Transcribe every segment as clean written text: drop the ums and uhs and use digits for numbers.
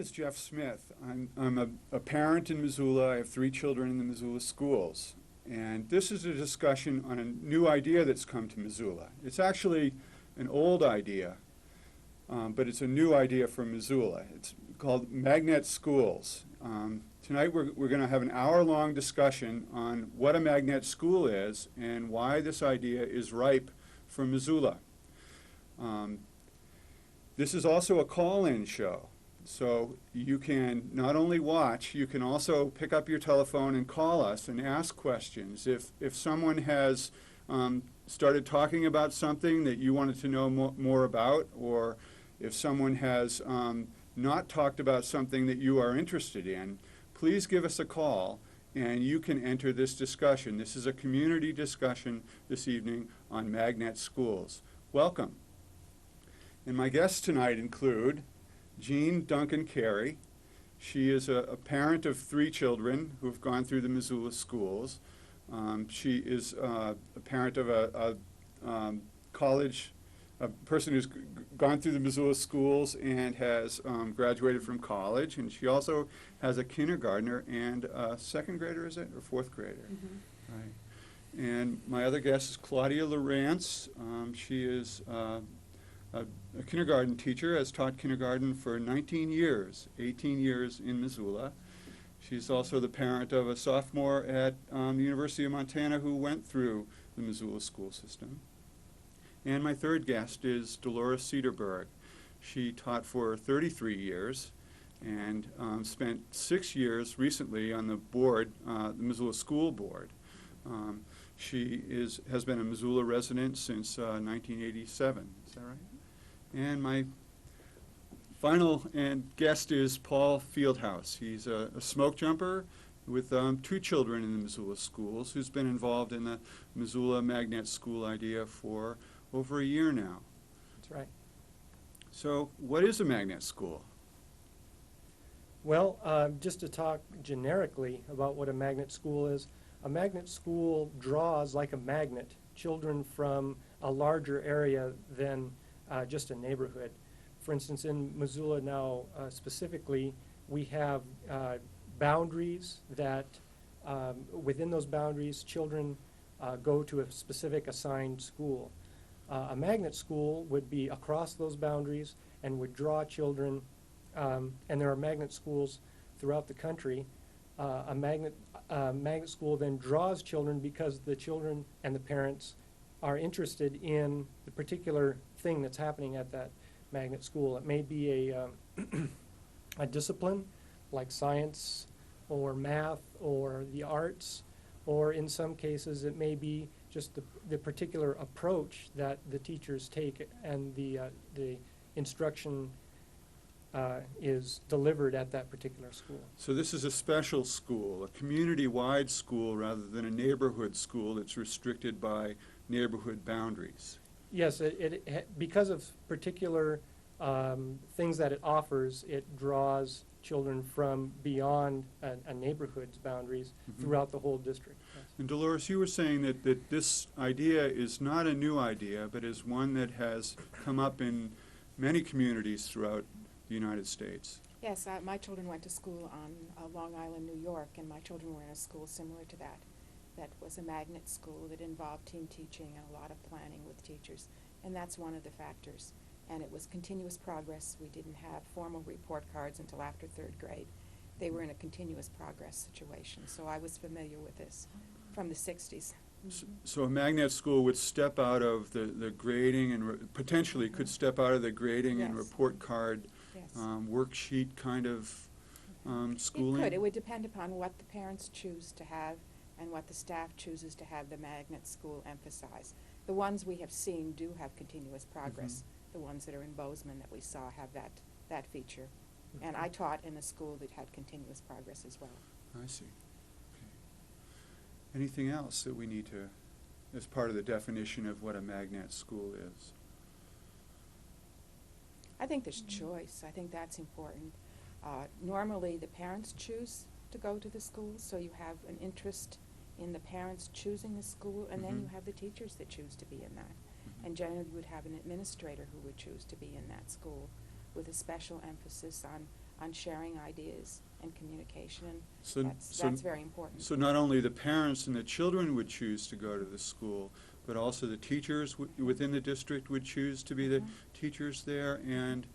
is Jeff Smith. I'm a parent in Missoula. I have 3 children in the Missoula schools. And this is a discussion on a new idea that's come to Missoula. It's actually an old idea, but it's a new idea for Missoula. It's called Magnet Schools. Tonight we're going to have an hour-long discussion on what a magnet school is and why this idea is ripe for Missoula. This is also a call-in show. So you can not only watch, you can also pick up your telephone and call us and ask questions. If someone has started talking about something that you wanted to know more about, or if someone has not talked about something that you are interested in, please give us a call and you can enter this discussion. This is a community discussion this evening on magnet schools. Welcome. And my guests tonight include Jean Duncan Carey. She is a parent of 3 children who have gone through the Missoula schools. She is a parent of a person who's gone through the Missoula schools and has graduated from college. And she also has a kindergartner and a 2nd grader, is it, or 4th grader? Mm-hmm. Right. And my other guest is Claudia Lawrence. She is a kindergarten teacher, has taught kindergarten for 19 years, 18 years in Missoula. She's also the parent of a sophomore at the University of Montana who went through the Missoula school system. And my 3rd guest is Dolores Cederberg. She taught for 33 years and spent 6 years recently on the board, the Missoula School Board. She has been a Missoula resident since 1987. Is that right? And my final guest is Paul Fieldhouse. He's a smoke jumper with 2 children in the Missoula schools who's been involved in the Missoula Magnet School idea for over a year now. That's right. So what is a magnet school? Well, just to talk generically about what a magnet school is, a magnet school draws like a magnet children from a larger area than just a neighborhood. For instance, in Missoula now specifically, we have boundaries that within those boundaries children go to a specific assigned school. A magnet school would be across those boundaries and would draw children, and there are magnet schools throughout the country. A magnet school then draws children because the children and the parents are interested in the particular thing that's happening at that magnet school. It may be a discipline like science or math or the arts, or in some cases it may be just the particular approach that the teachers take and the instruction is delivered at that particular school. So this is a special school, a community-wide school rather than a neighborhood school that's restricted by neighborhood boundaries. Yes, because of particular things that it offers, it draws children from beyond a neighborhood's boundaries throughout the whole district. Yes. And Dolores, you were saying that this idea is not a new idea, but is one that has come up in many communities throughout the United States. Yes, my children went to school on Long Island, New York, and my children were in a school similar to that. That was a magnet school that involved team teaching and a lot of planning with teachers, and that's one of the factors. And it was continuous progress. We didn't have formal report cards until after 3rd grade. They were in a continuous progress situation, so I was familiar with this from the 60s. So a magnet school would step out of the grading and potentially could step out of the grading and Yes. report card Yes. worksheet kind of schooling? It could. It would depend upon what the parents choose to have and what the staff chooses to have the magnet school emphasize. The ones we have seen do have continuous progress. The ones that are in Bozeman that we saw have that feature. And I taught in a school that had continuous progress as well. I see. Okay. Anything else that we need to, as part of the definition of what a magnet school is? I think there's choice. I think that's important. Normally, the parents choose to go to the school, so you have an interest in the parents choosing the school, and then you have the teachers that choose to be in that. And generally, you would have an administrator who would choose to be in that school with a special emphasis on sharing ideas and communication, and So, that's very important. So not only the parents and the children would choose to go to the school, but also the teachers within the district would choose to be the teachers there, and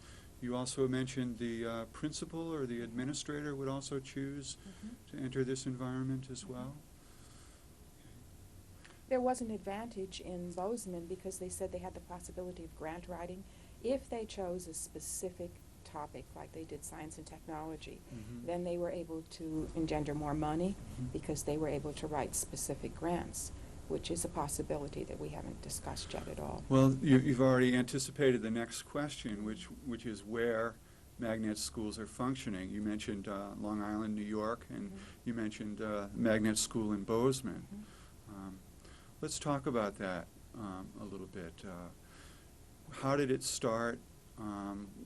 you also mentioned the principal or the administrator would also choose to enter this environment as well? There was an advantage in Bozeman because they said they had the possibility of grant writing if they chose a specific topic, like they did science and technology. Then they were able to engender more money because they were able to write specific grants, which is a possibility that we haven't discussed yet at all. Well, you've already anticipated the next question, which is where magnet schools are functioning. You mentioned Long Island, New York, and you mentioned magnet school in Bozeman. Let's talk about that a little bit. How did it start?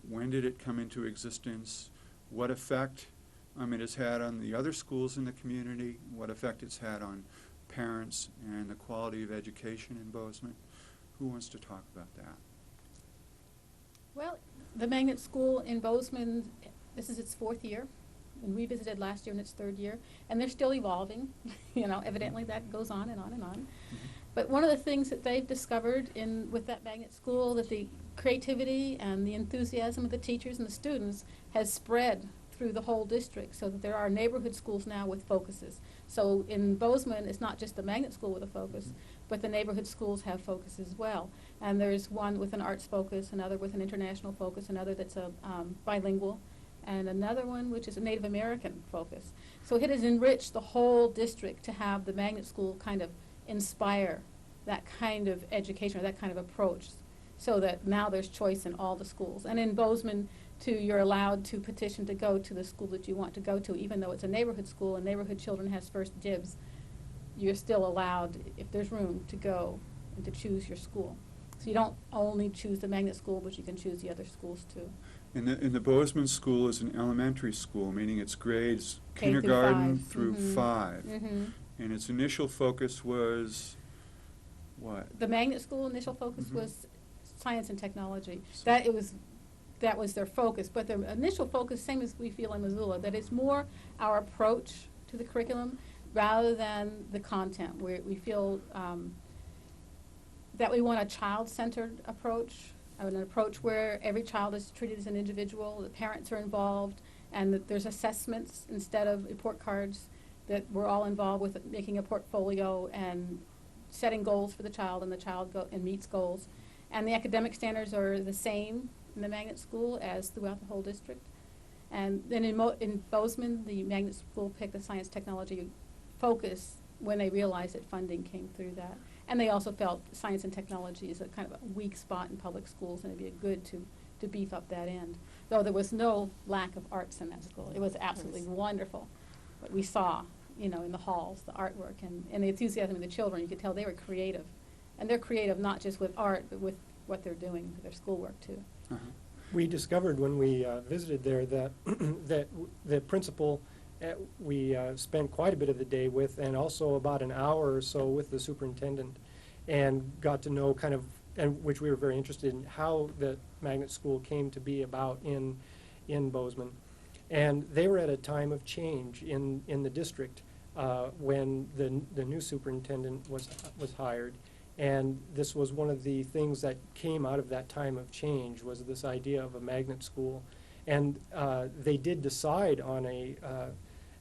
When did it come into existence? What effect it has had on the other schools in the community? What effect it's had on parents and the quality of education in Bozeman? Who wants to talk about that? Well, the Magnet School in Bozeman, this is its 4th year, and we visited last year in its 3rd year, and they're still evolving. Evidently that goes on and on and on. But one of the things that they've discovered with that Magnet School, that the creativity and the enthusiasm of the teachers and the students has spread through the whole district, so that there are neighborhood schools now with focuses. So in Bozeman, it's not just the Magnet School with a focus, but the neighborhood schools have focus as well. And there's one with an arts focus, another with an international focus, another that's a bilingual, and another one which is a Native American focus. So it has enriched the whole district to have the Magnet School kind of inspire that kind of education or that kind of approach, so that now there's choice in all the schools. And in Bozeman, too, you're allowed to petition to go to the school that you want to go to, even though it's a neighborhood school and neighborhood children has first dibs. You're still allowed, if there's room, to go and to choose your school. So you don't only choose the Magnet School, but you can choose the other schools too. In the Bozeman School is an elementary school, meaning it's grades K through kindergarten 5. through 5. Mm-hmm. And its initial focus was what? The Magnet School initial focus was science and technology. So- That was their focus, but their initial focus, same as we feel in Missoula, that it's more our approach to the curriculum rather than the content. We feel that we want a child-centered approach, an approach where every child is treated as an individual, the parents are involved, and that there's assessments instead of report cards, that we're all involved with making a portfolio and setting goals for the child, and the child meets goals. And the academic standards are the same in the Magnet School as throughout the whole district. And then in Bozeman, the Magnet School picked the science technology focus when they realized that funding came through that. And they also felt science and technology is a kind of a weak spot in public schools, and it'd be good to beef up that end. Though there was no lack of arts in that school. It was absolutely wonderful. What we saw, in the halls, the artwork, and the enthusiasm of the children, you could tell they were creative. And they're creative not just with art, but with what they're doing with their schoolwork too. We discovered when we visited there that that the principal we spent quite a bit of the day with, and also about an hour or so with the superintendent, and got to know and which we were very interested in, how the Magnet School came to be about in Bozeman. And they were at a time of change in the district when the new superintendent was hired. And this was one of the things that came out of that time of change, was this idea of a magnet school. And they did decide on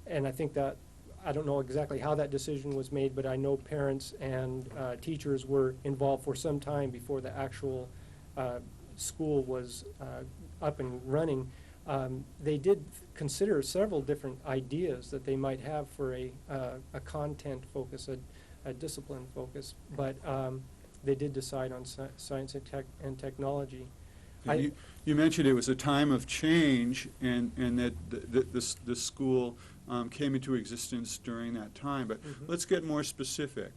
and I think that, I don't know exactly how that decision was made, but I know parents and teachers were involved for some time before the actual school was up and running. They did consider several different ideas that they might have for a content focus, a discipline focus, but they did decide on science and technology. You mentioned it was a time of change, and that the school came into existence during that time. But let's get more specific.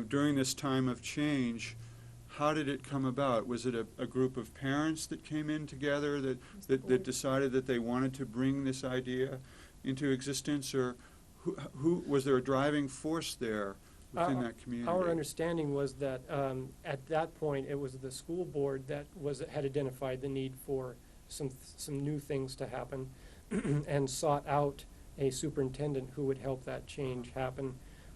During this time of change, how did it come about? Was it a group of parents that came in together that decided that they wanted to bring this idea into existence, or who was there a driving force there within that community? Our understanding was that at that point it was the school board that had identified the need for some new things to happen. and sought out a superintendent who would help that change happen.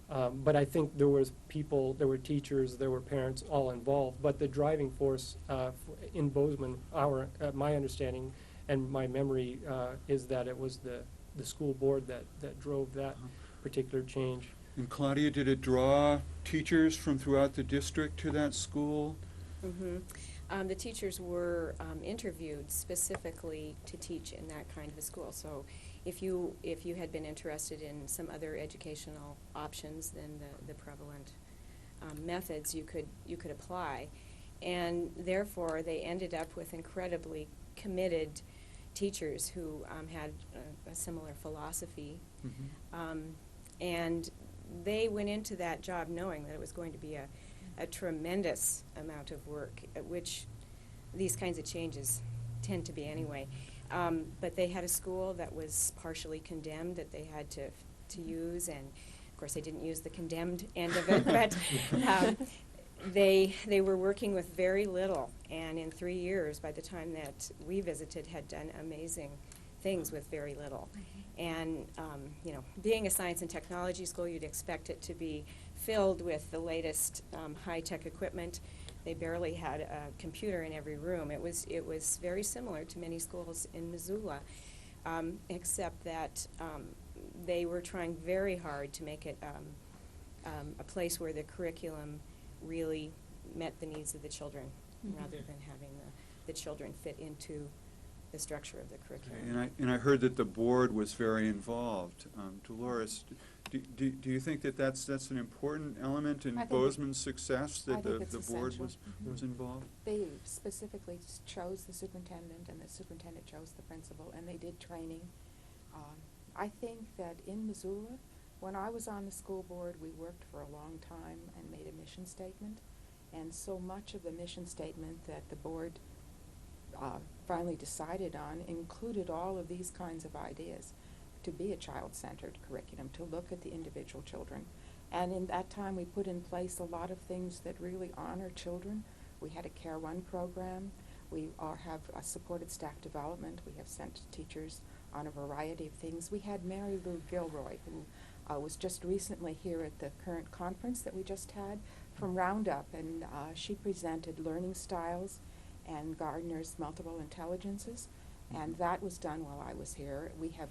But I think there were teachers, there were parents all involved. But the driving force in Bozeman, my understanding and my memory is that it was the school board that drove that particular change. And Claudia, did it draw teachers from throughout the district to that school? The teachers were interviewed specifically to teach in that kind of a school. So if you had been interested in some other educational options than the prevalent methods, you could apply. And therefore, they ended up with incredibly committed teachers who had a similar philosophy. And they went into that job knowing that it was going to be a tremendous amount of work, which these kinds of changes tend to be anyway. But they had a school that was partially condemned that they had to use, and of course they didn't use the condemned end of it, but they were working with very little, and in 3 years, by the time that we visited, had done amazing things with very little. And being a science and technology school, you'd expect it to be filled with the latest high-tech equipment. They barely had a computer in every room. It was very similar to many schools in Missoula, except that they were trying very hard to make it a place where the curriculum really met the needs of the children, rather than having the children fit into the structure of the curriculum. And I heard that the board was very involved. Dolores, do you think that that's an important element in I think Bozeman's success, I that think it's the board essential. was involved? They specifically chose the superintendent, and the superintendent chose the principal, and they did training. I think that in Missoula, when I was on the school board, we worked for a long time and made a mission statement. And so much of the mission statement that the board finally decided on included all of these kinds of ideas: to be a child-centered curriculum, to look at the individual children. And in that time, we put in place a lot of things that really honor children. We had a Care One program. We have supported staff development. We have sent teachers on a variety of things. We had Mary Lou Gilroy, who was just recently here at the current conference that we just had from Roundup, and she presented learning styles and Gardner's multiple intelligences, and that was done while I was here. We have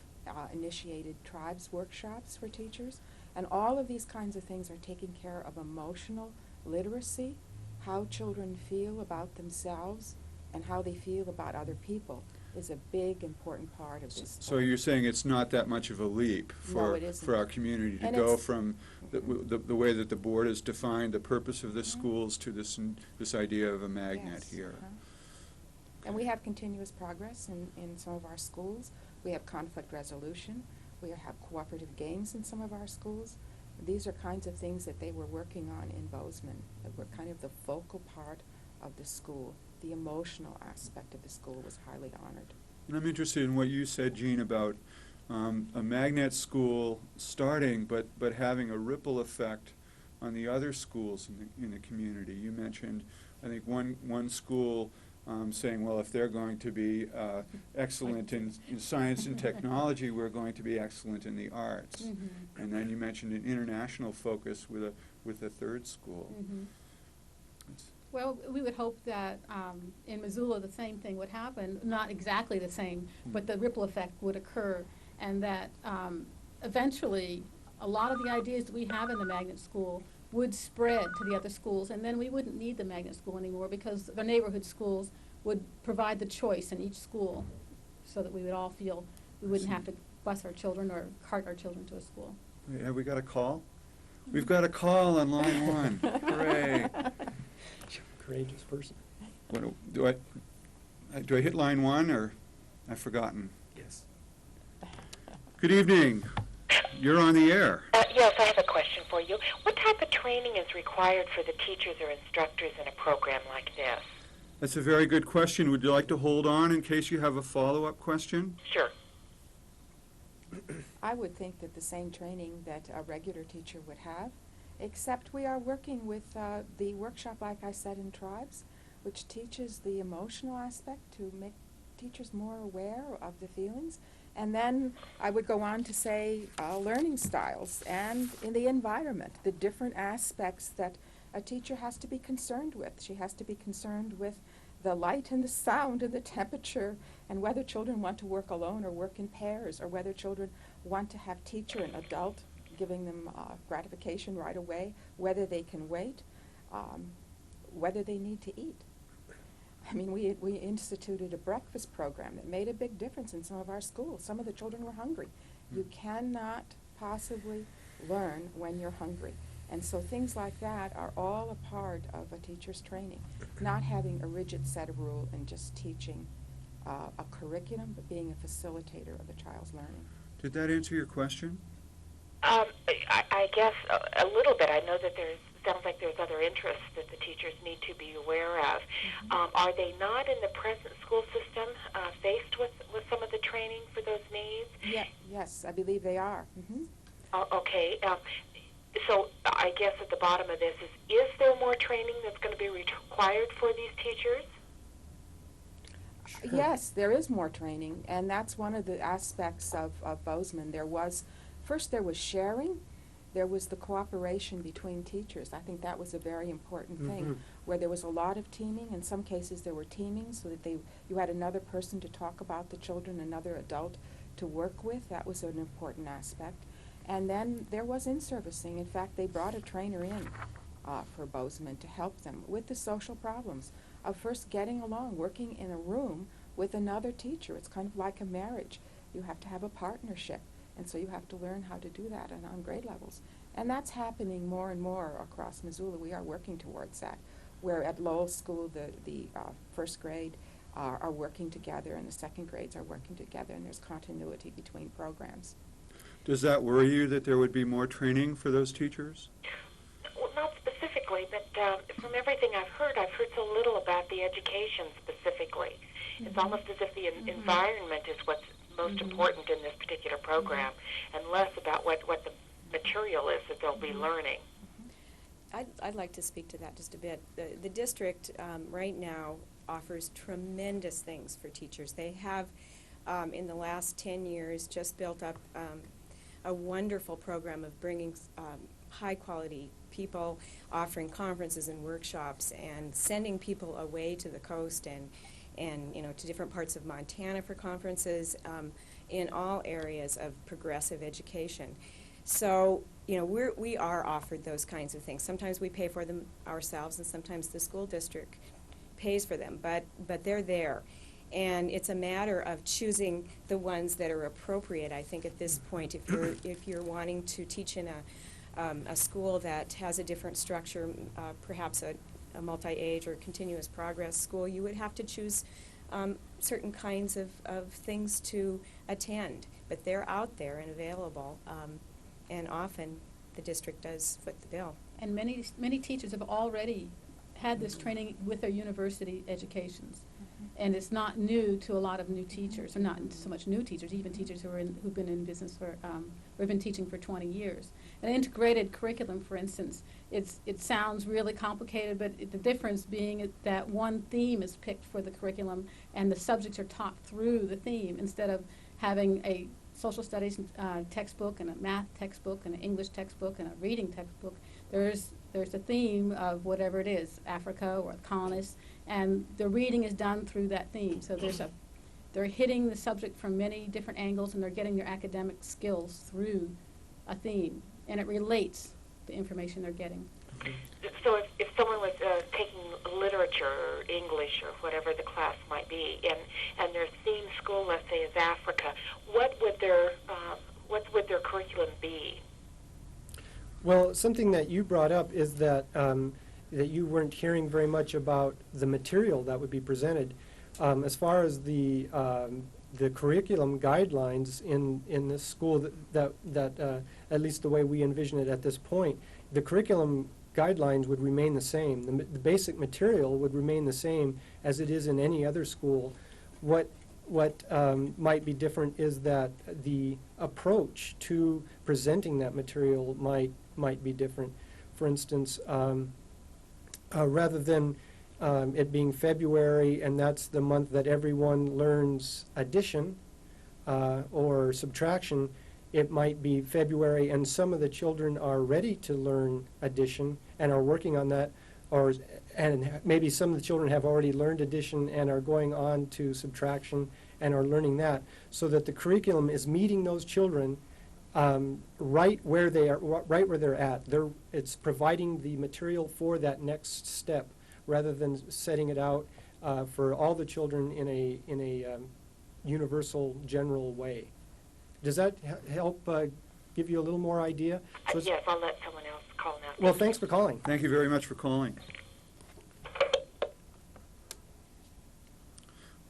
initiated tribes workshops for teachers, and all of these kinds of things are taking care of emotional literacy, how children feel about themselves and how they feel about other people is a big, important part of this. So you're saying it's not that much of a leap No, it isn't. for our community to And go it's- from the way that the board has defined the purpose of the schools to this idea of a magnet Yes, here. And we have continuous progress in some of our schools. We have conflict resolution. We have cooperative games in some of our schools. These are kinds of things that they were working on in Bozeman, that were kind of the focal part of the school. The emotional aspect of the school was highly honored. And I'm interested in what you said, Jean, about a magnet school starting, but having a ripple effect on the other schools in the community. You mentioned, I think, one school saying, well, if they're going to be excellent in science and technology, we're going to be excellent in the arts. And then you mentioned an international focus with a third school. It's- Well, we would hope that in Missoula the same thing would happen, not exactly the same, but the ripple effect would occur, and that eventually a lot of the ideas that we have in the magnet school would spread to the other schools, and then we wouldn't need the magnet school anymore because the neighborhood schools would provide the choice in each school so that we would all feel we wouldn't have to bus our children or cart our children to a school. Have we got a call? We've got a call on line one. Hooray. Courageous person. Do I hit line one, or I've forgotten? Yes. Good evening. You're on the air. Yes, I have a question for you. What type of training is required for the teachers or instructors in a program like this? That's a very good question. Would you like to hold on in case you have a follow-up question? Sure. I would think that the same training that a regular teacher would have, except we are working with the workshop, like I said, in tribes, which teaches the emotional aspect to make teachers more aware of the feelings And then I would go on to say learning styles and in the environment, the different aspects that a teacher has to be concerned with. She has to be concerned with the light and the sound and the temperature, and whether children want to work alone or work in pairs, or whether children want to have teacher and adult giving them gratification right away, whether they can wait, whether they need to eat. I mean, we instituted a breakfast program that made a big difference in some of our schools. Some of the children were hungry. You cannot possibly learn when you're hungry. And so things like that are all a part of a teacher's training. Not having a rigid set of rules and just teaching a curriculum, but being a facilitator of a child's learning. Did that answer your question? I guess a little bit. I know that sounds like there's other interests that the teachers need to be aware of. Are they not in the present school system faced with some of the training for those needs? Yes, I believe they are. Okay. So I guess at the bottom of this is there more training that's going to be required for these teachers? Sure. Yes, there is more training, and that's one of the aspects of Bozeman. There was sharing, there was the cooperation between teachers. I think that was a very important thing, where there was a lot of teaming. In some cases there were teaming so that you had another person to talk about the children, another adult to work with. That was an important aspect. And then there was in-servicing. In fact, they brought a trainer in for Bozeman to help them with the social problems of first getting along, working in a room with another teacher. It's kind of like a marriage. You have to have a partnership, and so you have to learn how to do that on grade levels. And that's happening more and more across Missoula. We are working towards that, where at Lowell School the first grade are working together and the second grades are working together, and there's continuity between programs. Does that worry you that there would be more training for those teachers? Well, not specifically, but from everything I've heard so little about the education specifically. It's almost as if the environment is what's most important in this particular program, and less about what the material is that they'll be learning. I'd like to speak to that just a bit. The district right now offers tremendous things for teachers. They have, in the last 10 years, just built up a wonderful program of bringing high-quality people, offering conferences and workshops, and sending people away to the coast and to different parts of Montana for conferences in all areas of progressive education. So, we are offered those kinds of things. Sometimes we pay for them ourselves, and sometimes the school district pays for them, but they're there. And it's a matter of choosing the ones that are appropriate, I think, at this point. If you're wanting to teach in a school that has a different structure, perhaps a multi-age or continuous progress school, you would have to choose certain kinds of things to attend. But they're out there and available, and often the district does foot the bill. And many teachers have already had this training with their university educations. And it's not new to a lot of new teachers, or not so much new teachers, even teachers who've been in business for, who've been teaching for 20 years. An integrated curriculum, for instance, it sounds really complicated, but the difference being that one theme is picked for the curriculum, and the subjects are taught through the theme, instead of having a social studies textbook and a math textbook and an English textbook and a reading textbook. There's a theme of whatever it is, Africa or the colonists, and the reading is done through that theme. So they're hitting the subject from many different angles, and they're getting their academic skills through a theme, and it relates the information they're getting. So if someone was taking literature or English or whatever the class might be, and their theme school, let's say, is Africa, what would their curriculum be? Well, something that you brought up is that that you weren't hearing very much about the material that would be presented. As far as the curriculum guidelines in this school, that at least the way we envision it at this point, the curriculum guidelines would remain the same. The basic material would remain the same as it is in any other school. What might be different is that the approach to presenting that material might be different. For instance, rather than it being February and that's the month that everyone learns addition, or subtraction, it might be February, and some of the children are ready to learn addition and are working on that, and maybe some of the children have already learned addition and are going on to subtraction and are learning that, so that the curriculum is meeting those children right where they are, right where they're at. It's providing the material for that next step, rather than setting it out for all the children in a universal, general way. Does that help give you a little more idea? So it's- Yes, I'll let someone else call now. Well, thanks for calling. Thank you very much for calling.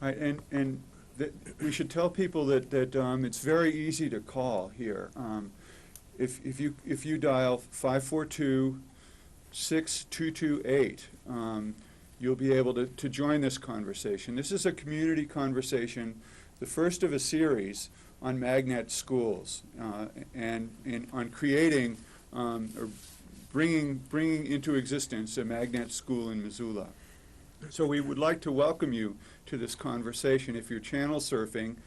All right, and we should tell people that it's very easy to call here. If you dial 542-6228, you'll be able to join this conversation. This is a community conversation, the first of a series on magnet schools, and on creating or bringing into existence a magnet school in Missoula. So we would like to welcome you to this conversation. If you're channel surfing,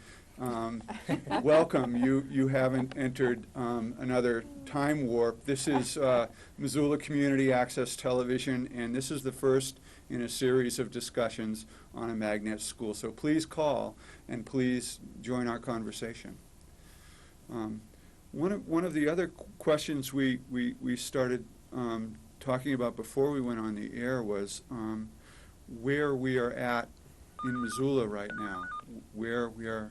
welcome. You haven't entered another time warp. This is Missoula Community Access Television, and this is the first in a series of discussions on a magnet school. So please call and please join our conversation. One of the other questions we started talking about before we went on the air was where we are at in Missoula right now, where we are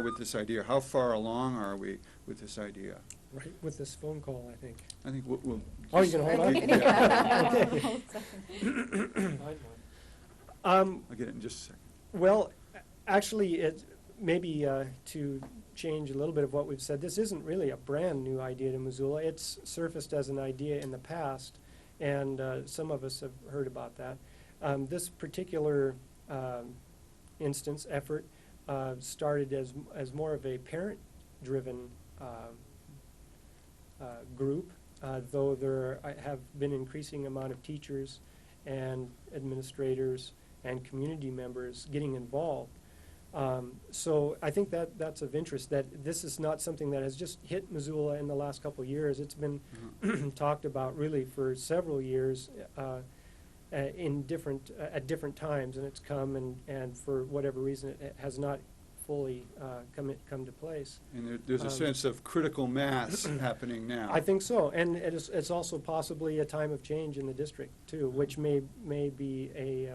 with this idea. How far along are we with this idea? Right with this phone call, I think. I think we'll Oh, you can hold on? Yeah. Okay. I'll get it in just a second. Well, actually, it maybe to change a little bit of what we've said, this isn't really a brand new idea to Missoula. It's surfaced as an idea in the past, and some of us have heard about that. This particular effort started as more of a parent-driven group, though there have been increasing amount of teachers and administrators and community members getting involved. So I think that's of interest, that this is not something that has just hit Missoula in the last couple of years. It's been talked about really for several years in at different times, and it's come and for whatever reason it has not fully come to place. And there's a sense of critical mass happening now. I think so, and it's also possibly a time of change in the district too, which may be a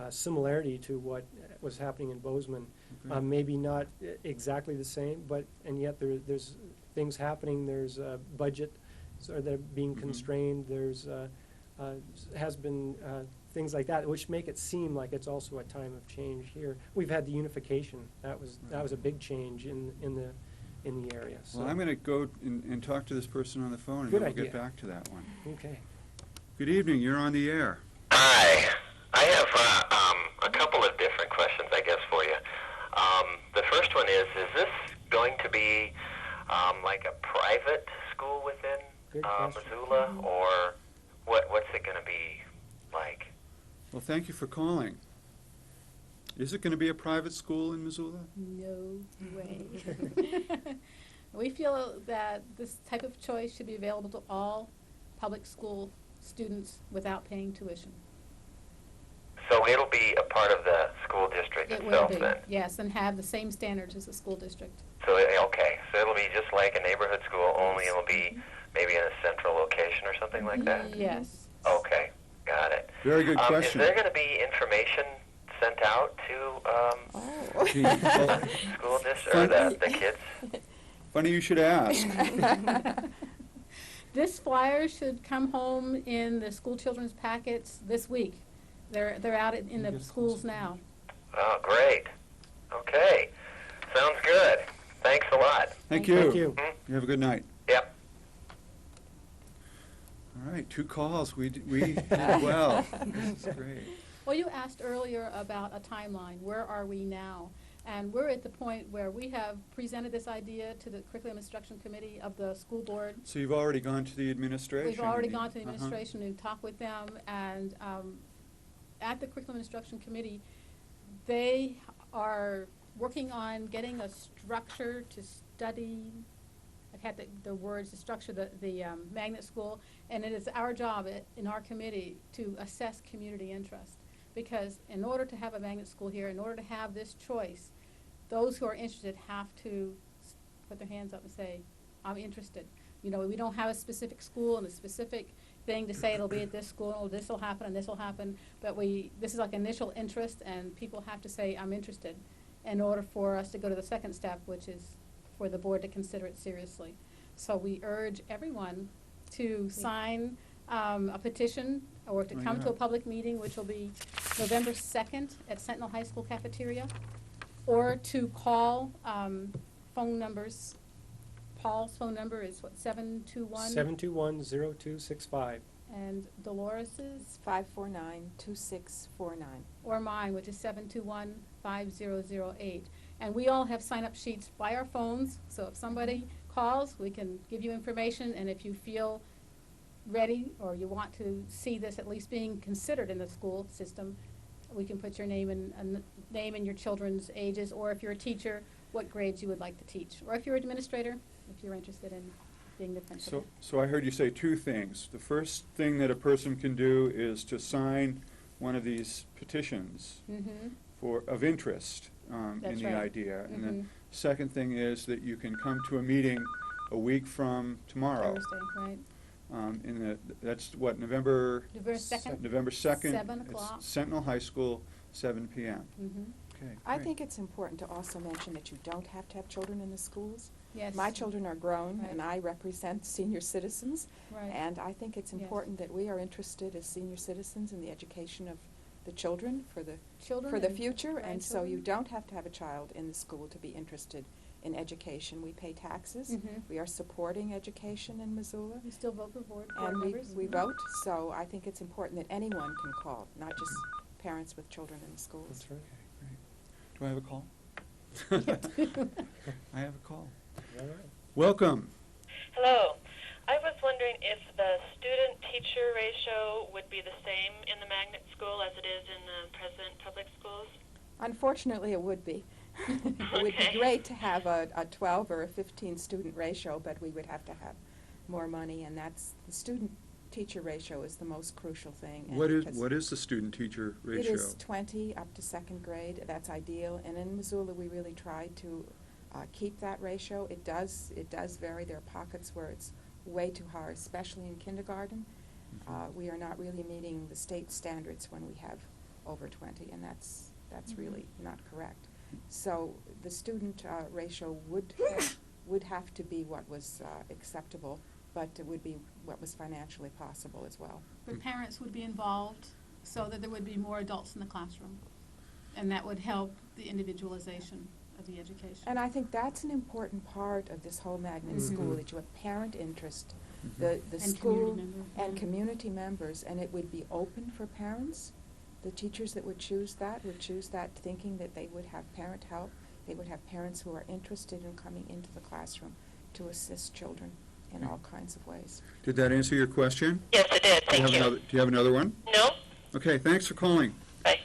similarity to what was happening in Bozeman. Okay. Maybe not exactly the same, and yet there's things happening. There's budget, so they're being constrained. There's has been things like that, which make it seem like it's also a time of change here. We've had the unification. That was a big change in the area. So. Well, I'm going to go and talk to this person on the phone, and Good then we'll idea. get back to that one. Okay. Good evening. You're on the air. Hi. I have a couple of different questions, I guess, for you. The first one is this going to be like a private school within Good question. Missoula, or what's it going to be like? Well, thank you for calling. Is it going to be a private school in Missoula? No way. We feel that this type of choice should be available to all public school students without paying tuition. So it'll be a part of the school district It will itself be, then? yes, and have the same standards as the school district. So, okay, so it'll be just like a neighborhood school, only it'll be maybe in a central location or something like that? Yes. Okay, got it. Very good question. Is there going to be information sent out to Gee, well, school district or the kids? funny you should ask. This flyer should come home in the school children's packets this week. They're out in the schools now. Oh, great. Okay, sounds good. Thanks a lot. Thank you. Thank you. You have a good night. Yep. All right, 2 calls. We did well. This is great. Well, you asked earlier about a timeline. Where are we now? And we're at the point where we have presented this idea to the Curriculum Instruction Committee of the school board. So you've already gone to the administration? We've already you mean? gone to the administration and talked with them, and at the Curriculum Instruction Committee, they are working on getting a structure to study, I had the words, to structure the magnet school, and it is our job in our committee to assess community interest. Because in order to have a magnet school here, in order to have this choice, those who are interested have to put their hands up and say, I'm interested. You know, we don't have a specific school and a specific thing to say it'll be at this school, this will happen and this will happen, but this is like initial interest, and people have to say, I'm interested, in order for us to go to the second step, which is for the board to consider it seriously. So we urge everyone to sign a petition or to come to a public meeting, which will be November 2nd at Sentinel High School cafeteria, or to call phone numbers. Paul's phone number is what, 721? 721-0265. And Dolores's? 549-2649. Or mine, which is 721-5008. And we all have sign-up sheets by our phones, so if somebody calls, we can give you information, and if you feel ready or you want to see this at least being considered in the school system, we can put your name and your children's ages, or if you're a teacher, what grades you would like to teach, or if you're an administrator, if you're interested in being the principal. So I heard you say two things. The first thing that a person can do is to sign one of these petitions of interest in That's the right. idea. And the second thing is that you can come to a meeting a week from tomorrow. Thursday, right? That's what, November? November 2nd? November 2nd. 7 o'clock. It's Sentinel High School, 7 p.m. Okay, I great. think it's important to also mention that you don't have to have children in the schools. Yes. My children are grown, Right. and I represent senior citizens. Right. And I think it's Yes. important that we are interested as senior citizens in the education of the children for the Children for the and future. And so you grandchildren. don't have to have a child in the school to be interested in education. We pay taxes. Mhm. We are supporting education in Missoula. We still vote for board And members. we vote, so I think it's important that anyone can call, not just parents with children in the schools. That's right. Okay, great. Do I have a call? I have a call. All right. Welcome. Hello. I was wondering if the student-teacher ratio would be the same in the magnet school as it is in the present public schools? Unfortunately, it would be. It would be Okay. great to have a 12 or a 15 student ratio, but we would have to have more money, and that's, the student-teacher ratio is the most crucial thing. and because What is the student-teacher ratio? It is 20 up to second grade. That's ideal. And in Missoula, we really try to keep that ratio. It does vary. There are pockets where it's way too high, especially in kindergarten. We are not really meeting the state standards when we have over 20, and that's really not correct. So the student ratio would have to be what was acceptable, but it would be what was financially possible as well. But parents would be involved so that there would be more adults in the classroom. And that would help the individualization of the education. And I think that's an important part of this whole magnet school, that you have parent interest, the And school community member, and yeah. community members, and it would be open for parents. The teachers that would choose that thinking that they would have parent help. They would have parents who are interested in coming into the classroom to assist children in all kinds of ways. Did that answer your question? Yes, it did. Do you Thank have you. Do you have another one? No? Okay, thanks for calling. Bye.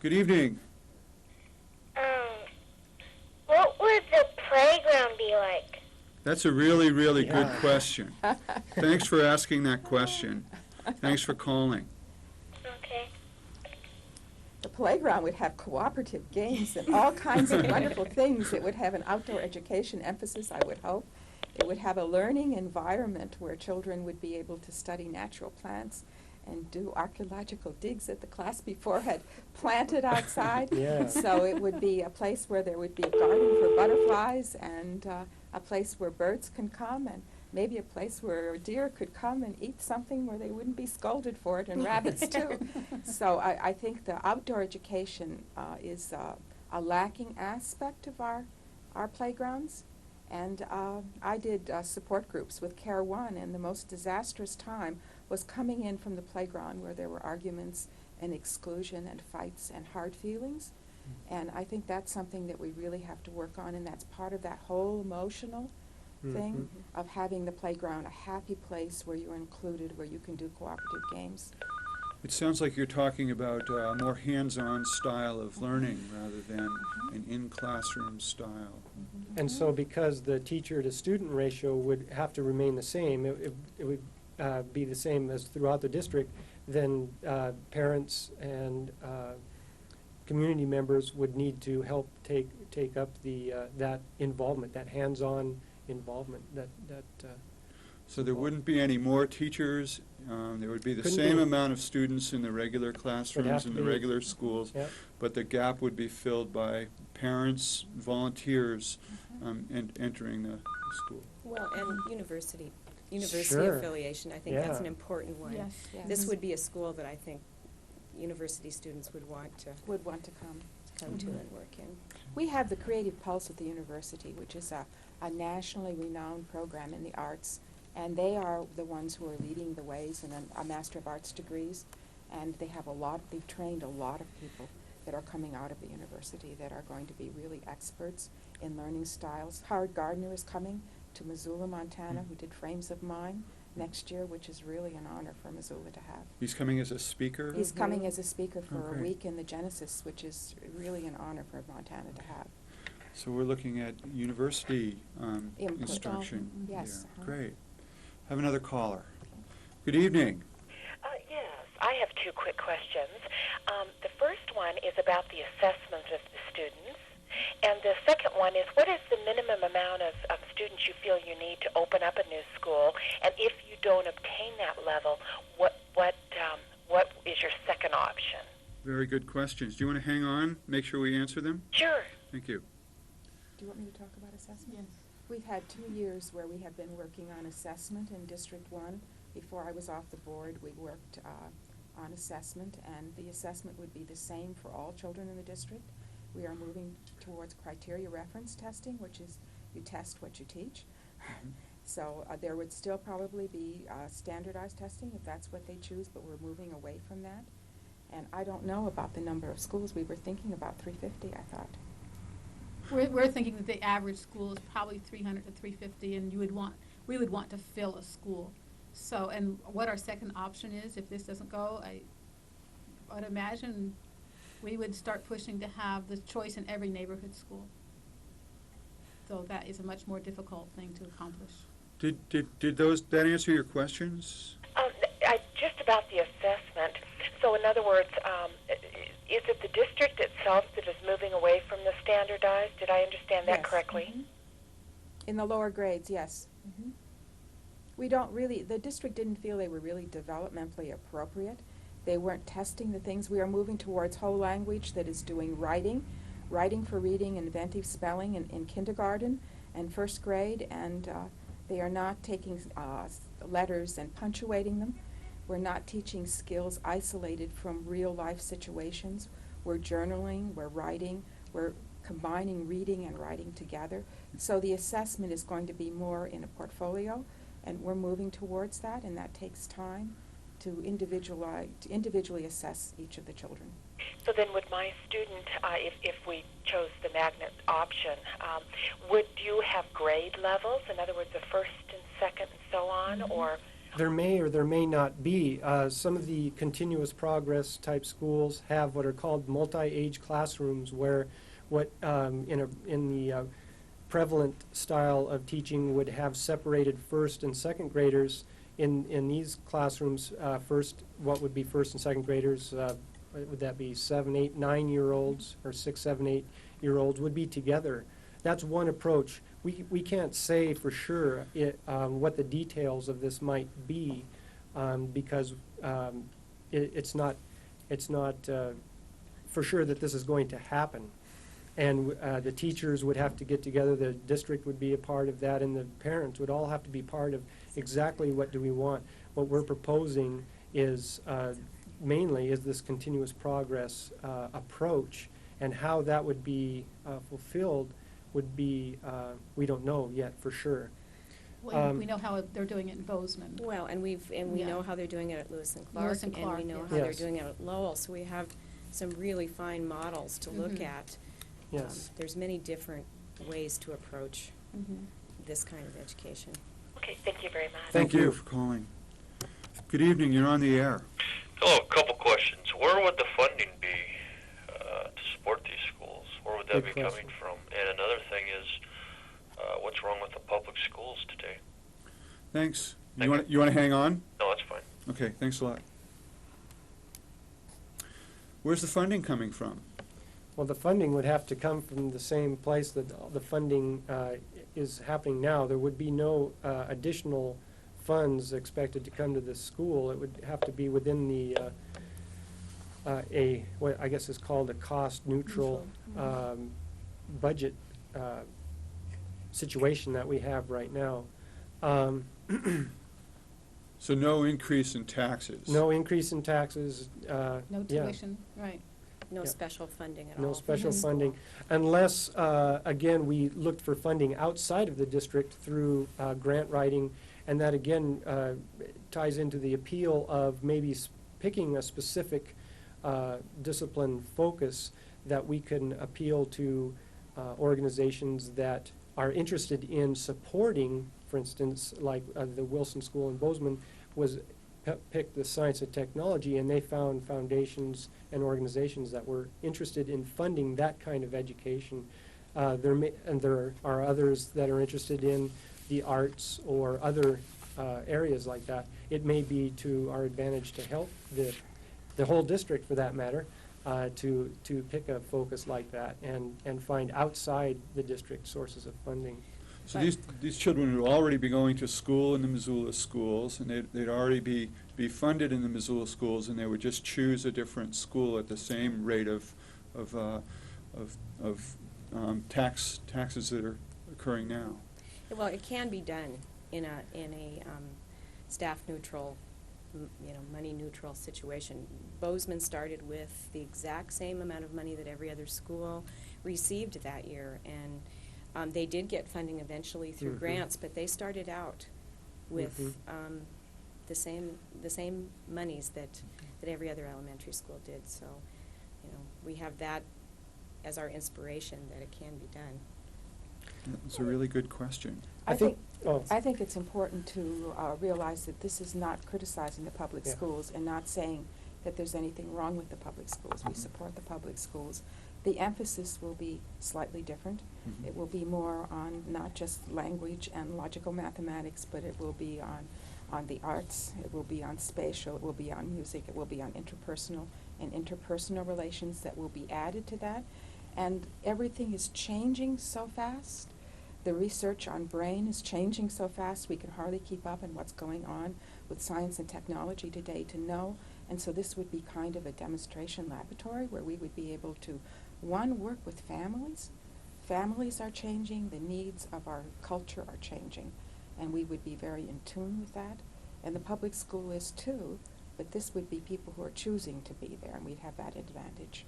Good evening. What would the playground be like? That's a really, really good Yeah. question. Thanks for asking that question. Thanks for calling. Okay. The playground would have cooperative games and all kinds of wonderful things. It would have an outdoor education emphasis, I would hope. It would have a learning environment where children would be able to study natural plants and do archaeological digs that the class before had planted outside. Yeah. So it would be a place where there would be a garden for butterflies, and a place where birds can come, and maybe a place where a deer could come and eat something where they wouldn't be scolded for it, and rabbits too. So I think the outdoor education is a lacking aspect of our playgrounds. And I did support groups with Care One, and the most disastrous time was coming in from the playground where there were arguments and exclusion and fights and hard feelings. And I think that's something that we really have to work on, and that's part of that whole emotional thing of having the playground a happy place where you're included, where you can do cooperative games. It sounds like you're talking about a more hands-on style of learning rather than an in-classroom style. And so because the teacher-to-student ratio would have to remain the same, it would be the same as throughout the district, then parents and community members would need to help take up that involvement, that hands-on involvement. So there wouldn't be any more teachers, there would be the Couldn't same be. amount of students in the regular classrooms to in the be. regular schools, Yep. but the gap would be filled by parents, volunteers, and entering the school. Well, and university Sure. affiliation, I think that's Yeah. an important one. Yes. This would be a school that I think university students would want to Would want to come. come to and work in. We have the Creative Pulse at the university, which is a nationally renowned program in the arts, and they are the ones who are leading the ways in a Master of Arts degrees, and they've trained a lot of people that are coming out of the university that are going to be really experts in learning styles. Howard Gardner is coming to Missoula, Montana, who did Frames of Mine next year, which is really an honor for Missoula to have. He's coming as a speaker? He's coming as a speaker for Oh, a great. week in the Genesis, which is really an honor for Montana to have. So we're looking at university Input. instruction Mhm. Yes, here. uh-huh. Great. Have another caller. Good evening. Yes, I have two quick questions. The first one is about the assessment of the students, and the second one is what is the minimum amount of students you feel you need to open up a new school, and if you don't obtain that level, what is your second option? Very good questions. Do you want to hang on, make sure we answer them? Sure. Thank you. Do you want me to talk about assessment? Yes. We've had 2 years where we have been working on assessment in District 1. Before I was off the board, we worked on assessment, and the assessment would be the same for all children in the district. We are moving towards criteria reference testing, which is you test what you teach. So there would still probably be standardized testing if that's what they choose, but we're moving away from that. And I don't know about the number of schools. We were thinking about 350, I thought. We're thinking that the average school is probably 300 to 350, and we would want to fill a school. So, and what our second option is, if this doesn't go, I would imagine we would start pushing to have the choice in every neighborhood school. So that is a much more difficult thing to accomplish. Did that answer your questions? Just about the assessment. So in other words, is it the district itself that is moving away from the standardized? Did I understand that Yes. correctly? Mhm. In the lower grades, yes. The district didn't feel they were really developmentally appropriate. They weren't testing the things. We are moving towards whole language that is doing writing for reading, inventive spelling in kindergarten and first grade, and they are not taking letters and punctuating them. We're not teaching skills isolated from real life situations. We're journaling, we're writing, we're combining reading and writing together. So the assessment is going to be more in a portfolio, and we're moving towards that, and that takes time to individually assess each of the children. So then would my student, if we chose the magnet option, would you have grade levels? In other words, the first and second and so on, or? There may or there may not be. Some of the continuous progress type schools have what are called multi-age classrooms, where what in the prevalent style of teaching would have separated first and second graders. In these classrooms, what would be first and second graders, would that be 7, 8, 9-year-olds, or 6, 7, 8-year-olds would be together. That's one approach. We can't say for sure what the details of this might be, because it's not for sure that this is going to happen. And the teachers would have to get together, the district would be a part of that, and the parents would all have to be part of exactly what do we want. What we're proposing is mainly is this continuous progress approach, and how that would be fulfilled would be, we don't know yet for sure. Well, we know how they're doing it in Bozeman. Well, and we Yeah. know how they're doing it at Lewis and Clark, Lewis and Clark, we know yes. how they're Yes. doing it at Lowell. So we have some really fine models to look at. Yes. There's many different ways to approach this kind of education. Okay, thank you very much. Thank you for calling. Good evening, you're on the air. Hello, a couple questions. Where would the funding be to support these schools? Where would that Good be question. coming from? And another thing is, what's wrong with the public schools today? Thanks. Thank You want to hang on? No, that's fine. Okay, thanks a lot. Where's the funding coming from? Well, the funding would have to come from the same place that all the funding is happening now. There would be no additional funds expected to come to the school. It would have to be within the, what I guess is called a cost-neutral budget situation that we have right now. So no increase in taxes? No increase in taxes. No yeah. tuition, right. No Yeah. special funding at all. No for special the school. funding, unless, again, we looked for funding outside of the district through grant writing, and that again ties into the appeal of maybe picking a specific discipline focus that we can appeal to organizations that are interested in supporting, for instance, like the Wilson School in Bozeman was picked the science and technology, and they found foundations and organizations that were interested in funding that kind of education. There are others that are interested in the arts or other areas like that. It may be to our advantage to help the whole district, for that matter, to pick a focus like that and find outside the district sources of funding. So these children would already be going to school in the Missoula schools, and they'd already be funded in the Missoula schools, and they would just choose a different school at the same rate of taxes that are occurring now. Well, it can be done in a staff neutral, money neutral situation. Bozeman started with the exact same amount of money that every other school received that year, and they did get funding eventually through grants, but they started out with the same monies that every other elementary school did. So, we have that as our inspiration that it can be done. That's a really good question. I think I think it's important to realize that this is not criticizing the public Yeah. schools and not saying that there's anything wrong with the public schools. We support the public schools. The emphasis will be slightly different. It will be more on not just language and logical mathematics, but it will be on the arts, it will be on spatial, it will be on music, it will be on interpersonal relations that will be added to that. And everything is changing so fast. The research on brain is changing so fast we can hardly keep up in what's going on with science and technology today to know. And so this would be kind of a demonstration laboratory where we would be able to, one, work with families. Families are changing, the needs of our culture are changing, and we would be very in tune with that. And the public school is too, but this would be people who are choosing to be there, and we'd have that advantage.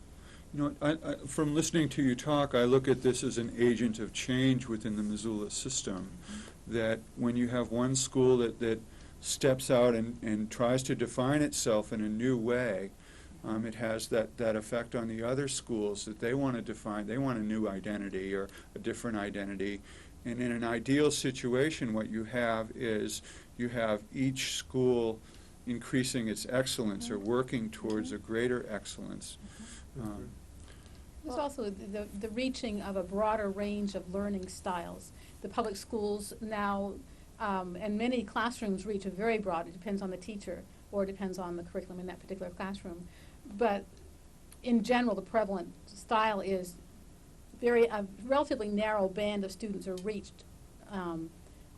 I, from listening to you talk, I look at this as an agent of change within the Missoula system, that when you have one school that steps out and tries to define itself in a new way, it has that effect on the other schools that they want to define. They want a new identity or a different identity. And in an ideal situation, what you have is you have each school increasing its excellence or working towards a greater excellence. There's also the reaching of a broader range of learning styles. The public schools now, and many classrooms reach a very broad, it depends on the teacher, or it depends on the curriculum in that particular classroom. But in general, the prevalent style is a relatively narrow band of students are reached on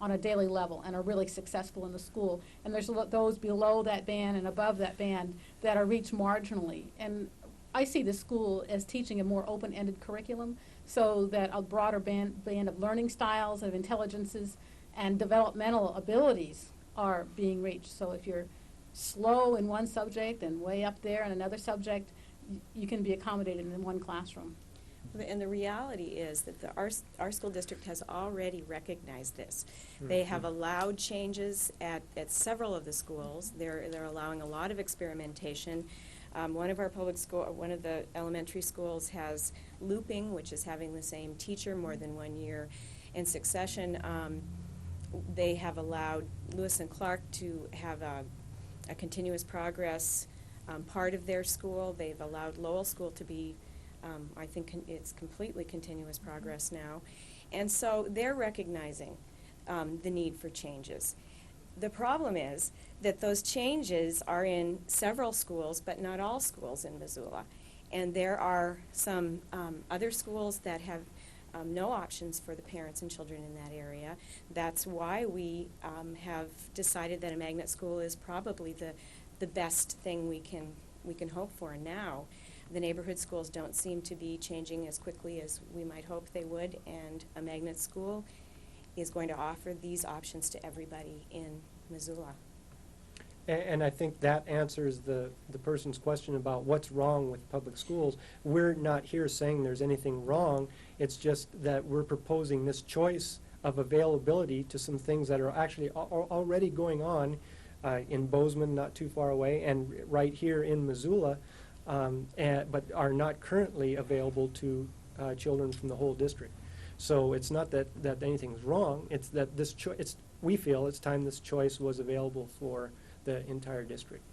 a daily level and are really successful in the school. And there's those below that band and above that band that are reached marginally. And I see the school as teaching a more open-ended curriculum so that a broader band of learning styles, of intelligences, and developmental abilities are being reached. So if you're slow in one subject and way up there in another subject, you can be accommodated in one classroom. And the reality is that our school district has already recognized this. They have allowed changes at several of the schools. They're allowing a lot of experimentation. One of the elementary schools has looping, which is having the same teacher more than 1 year in succession. They have allowed Lewis and Clark to have a continuous progress part of their school. They've allowed Lowell School to be, I think it's completely continuous progress now. And so they're recognizing the need for changes. The problem is that those changes are in several schools, but not all schools in Missoula. And there are some other schools that have no options for the parents and children in that area. That's why we have decided that a magnet school is probably the best thing we can hope for now. The neighborhood schools don't seem to be changing as quickly as we might hope they would, and a magnet school is going to offer these options to everybody in Missoula. And I think that answers the person's question about what's wrong with public schools. We're not here saying there's anything wrong. It's just that we're proposing this choice of availability to some things that are actually already going on in Bozeman, not too far away, and right here in Missoula, but are not currently available to children from the whole district. So it's not that anything's wrong. It's that this we feel it's time this choice was available for the entire district.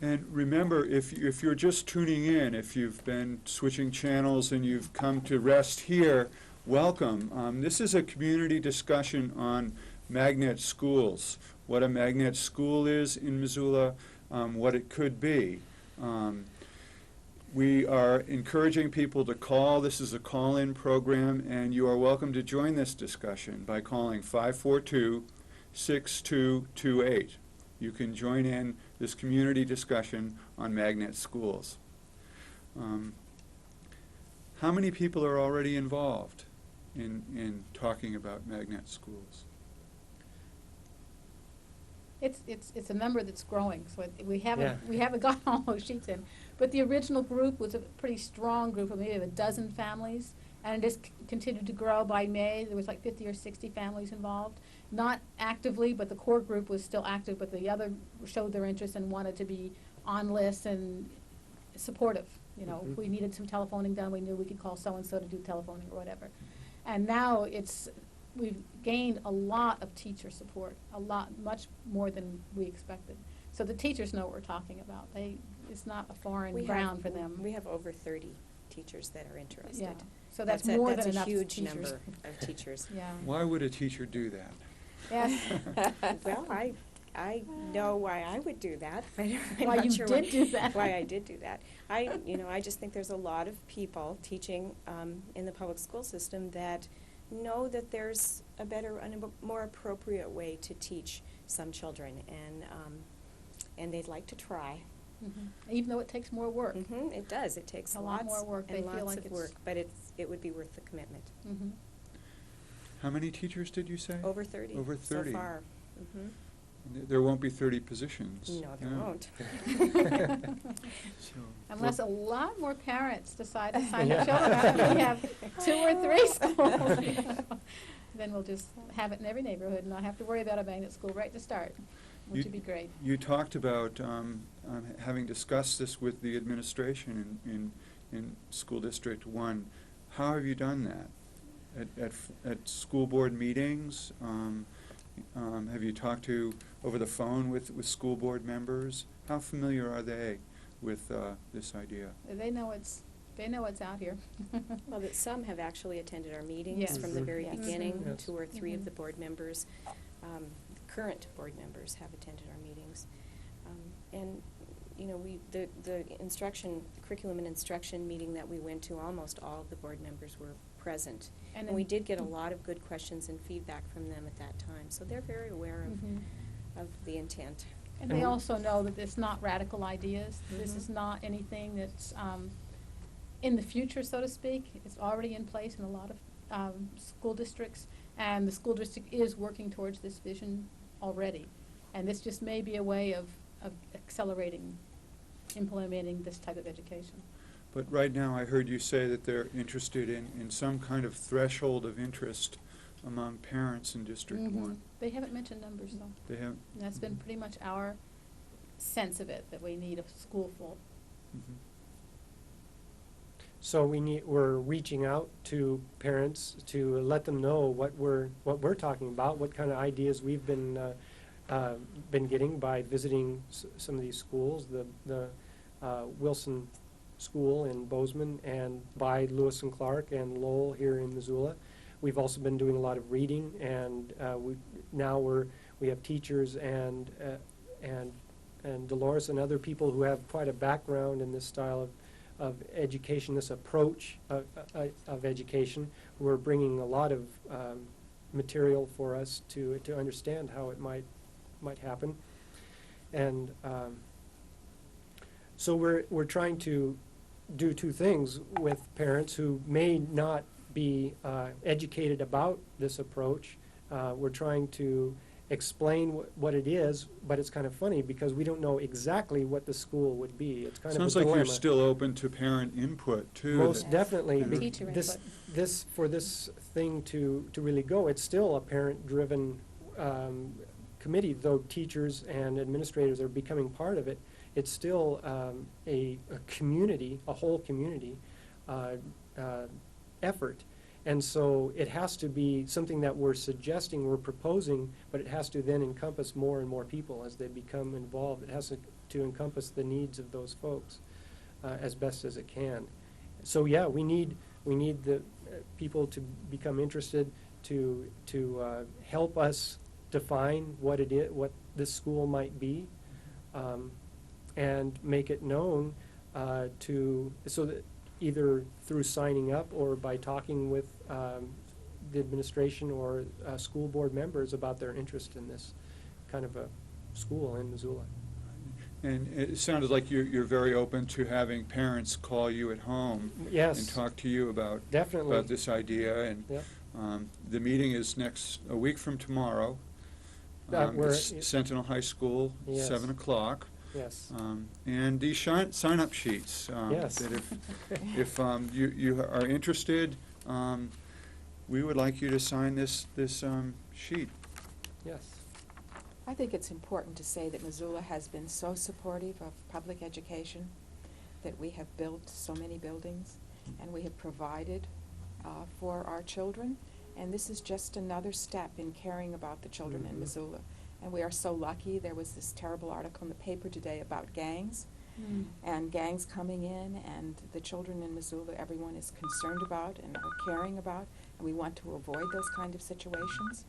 And remember, if you're just tuning in, if you've been switching channels and you've come to rest here, welcome. This is a community discussion on magnet schools, what a magnet school is in Missoula, what it could be. We are encouraging people to call. This is a call-in program, and you are welcome to join this discussion by calling 542-6228. You can join in this community discussion on magnet schools. How many people are already involved in talking about magnet schools? It's a number that's growing, so we haven't gotten all those sheets in. But the original group was a pretty strong group of maybe a dozen families, and it just continued to grow. By May, there was like 50 or 60 families involved. Not actively, but the core group was still active, but the other showed their interest and wanted to be on lists and supportive. You know, if we needed some telephoning done, we knew we could call so-and-so to do telephoning or whatever. And now we've gained a lot of teacher support, much more than we expected. So the teachers know what we're talking about. It's not a foreign ground for them. We have over 30 teachers that are interested. Yeah. So that's more than enough That's a huge teachers. number of teachers. Yeah. Why would a teacher do that? Yes. Well, I know why I would do that. I'm Why not you sure did do that. Why I did do that. I just think there's a lot of people teaching in the public school system that know that there's a better and a more appropriate way to teach some children, and they'd like to try. Mm-hmm. Even though it takes more work. Mm-hmm, it does. It takes A lot more work. and They feel lots like of work, but it would be worth the commitment. Mm-hmm. How many teachers did you say? Over 30. Over 30. So far. Mm-hmm. There won't be 30 positions. No, there won't. So, Unless a lot more parents decide to sign their children up, and we have 2 or 3 schools. Then we'll just have it in every neighborhood and not have to worry about a magnet school right to start, which would be great. You talked about having discussed this with the administration in School District 1. How have you done that? At school board meetings? Have you talked over the phone with school board members? How familiar are they with this idea? They know it's out here. Well, that some have actually attended our meetings Yes. from the very Yes. beginning. Yes. 2 or 3 of Mhm. the board members, current board members, have attended our meetings. And the curriculum and instruction meeting that we went to, almost all of the board members were present. And we did get a lot of good questions and feedback from them at that time. So they're very aware of the intent. And they also know that it's not radical ideas. This Mhm. is not anything that's in the future, so to speak. It's already in place in a lot of school districts, and the school district is working towards this vision already. And this just may be a way of accelerating, implementing this type of education. But right now, I heard you say that they're interested in some kind of threshold of interest among parents in District 1. They haven't mentioned numbers, though. They have. And that's been pretty much our sense of it, that we need a school full. Mhm. So we're reaching out to parents to let them know what we're talking about, what kind of ideas we've been been getting by visiting some of these schools, the Wilson School in Bozeman, and by Lewis and Clark and Lowell here in Missoula. We've also been doing a lot of reading, and we have teachers and Dolores and other people who have quite a background in this style of education, this approach of education, who are bringing a lot of material for us to understand how it might happen. And so we're trying to do two things with parents who may not be educated about this approach. We're trying to explain what it is, but it's kind of funny because we don't know exactly what the school would be. It's kind Sounds of a like you're dilemma. still open to parent input, too. Most Yes. definitely. And Be- teacher this, input. for this thing to really go, it's still a parent-driven committee, though teachers and administrators are becoming part of it. It's still a community, a whole community effort. And so it has to be something that we're suggesting, we're proposing, but it has to then encompass more and more people as they become involved. It has to encompass the needs of those folks as best as it can. So yeah, we need the people to become interested, to help us define what it is, what this school might be, and make it known so that either through signing up or by talking with the administration or school board members about their interest in this kind of a school in Missoula. And it sounded like you're very open to having parents call you at home Yes. and talk to you about Definitely. this idea. And Yep. the meeting is a week from tomorrow. We're- It's Sentinel High School, Yes. 7 o'clock. Yes. And these sign-up sheets. Yes. That if you are interested, we would like you to sign this sheet. Yes. I think it's important to say that Missoula has been so supportive of public education, that we have built so many buildings, and we have provided for our children. And this is just another step in caring about the children in Missoula. And we are so lucky. There was this terrible article in the paper today about gangs, and gangs coming in, and the children in Missoula, everyone is concerned about and are caring about, and we want to avoid those kind of situations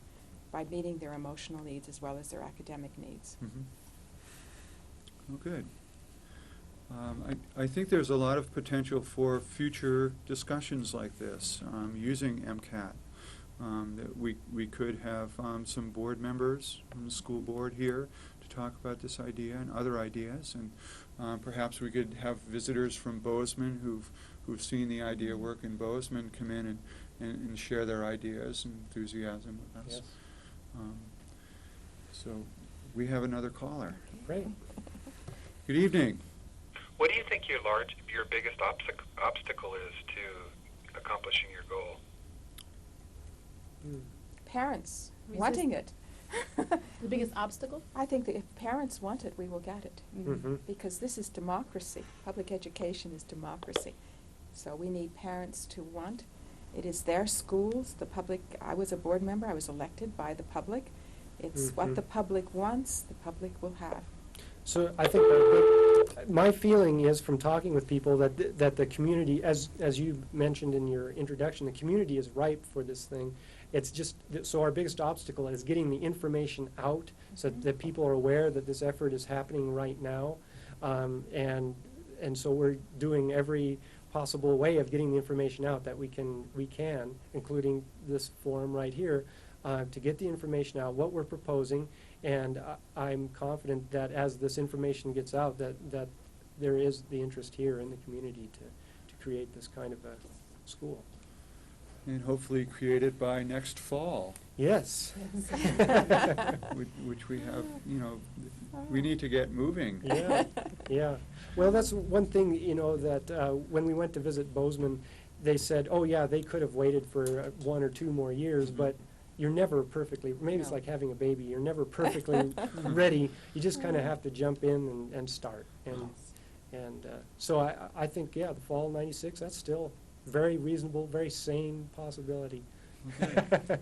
by meeting their emotional needs as well as their academic needs. Oh, good. I think there's a lot of potential for future discussions like this, using MCAT. That we could have some board members from the school board here to talk about this idea and other ideas, and perhaps we could have visitors from Bozeman who've seen the idea work in Bozeman come in and share their ideas and enthusiasm with us. Yes. So we have another caller. Great. Good evening. What do you think your biggest obstacle is to accomplishing your goal? Parents wanting it. The biggest obstacle? I think that if parents want it, we will get it. Mhm. Because this is democracy. Public education is democracy. So we need parents to want. It is their schools, the public. I was a board member. I was elected by the public. It's what the public wants, the public will have. So I think my feeling is from talking with people that the community, as you mentioned in your introduction, the community is ripe for this thing. It's just, so our biggest obstacle is getting the information out so that people are aware that this effort is happening right now. And so we're doing every possible way of getting the information out that we can, including this forum right here, to get the information out, what we're proposing. And I'm confident that as this information gets out, that there is the interest here in the community to create this kind of a school. And hopefully created by next fall, Yes. which we have, we need to get moving. Yeah, yeah. Well, that's one thing, that when we went to visit Bozeman, they said, oh, yeah, they could have waited for 1 or 2 more years, but you're never perfectly, maybe it's No. like having a baby, you're never perfectly ready. You just kind of have to jump in and start. And so I think, yeah, the fall of '96, that's still very reasonable, very sane possibility. Okay.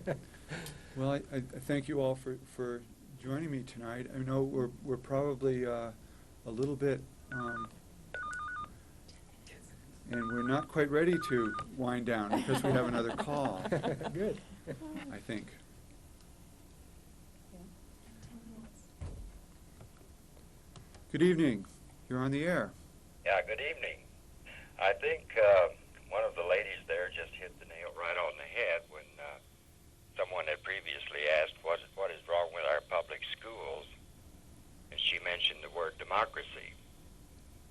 Well, I thank you all for joining me tonight. I know we're probably a little bit, and we're not quite ready to wind down because we have another call, Good. I think. Good evening. You're on the air. Yeah, good evening. I think one of the ladies there just hit the nail right on the head when someone had previously asked what is wrong with our public schools, and she mentioned the word democracy.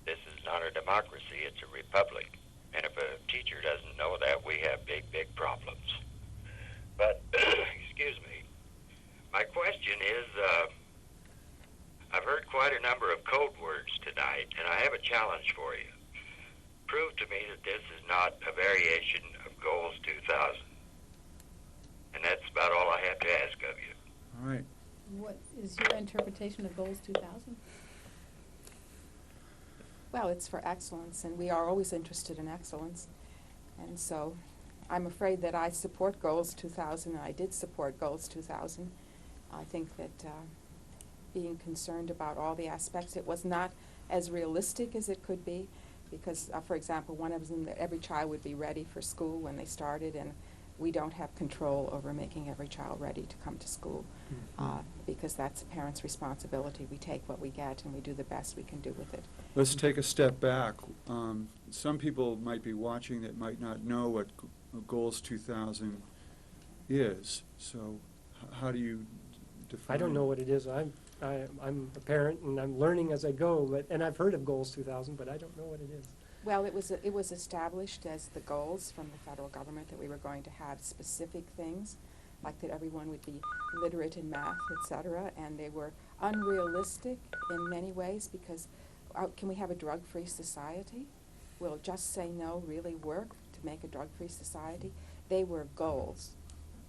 This is not a democracy, it's a republic. And if a teacher doesn't know that, we have big, big problems. But, excuse me, my question is, I've heard quite a number of code words tonight, and I have a challenge for you. Prove to me that this is not a variation of Goals 2000. And that's about all I have to ask of you. All right. What is your interpretation of Goals 2000? Well, it's for excellence, and we are always interested in excellence. And so I'm afraid that I support Goals 2000, and I did support Goals 2000. I think that being concerned about all the aspects, it was not as realistic as it could be, because, for example, one of them, that every child would be ready for school when they started, and we don't have control over making every child ready to come to school, because that's a parent's responsibility. We take what we get, and we do the best we can do with it. Let's take a step back. Some people might be watching that might not know what Goals 2000 is. So how do you define I don't know what it is. I'm a parent, and I'm learning as I go, and I've heard of Goals 2000, but I don't know what it is. Well, it was established as the goals from the federal government that we were going to have specific things, like that everyone would be literate in math, etc., and they were unrealistic in many ways because can we have a drug-free society? Will just say no really work to make a drug-free society? They were goals.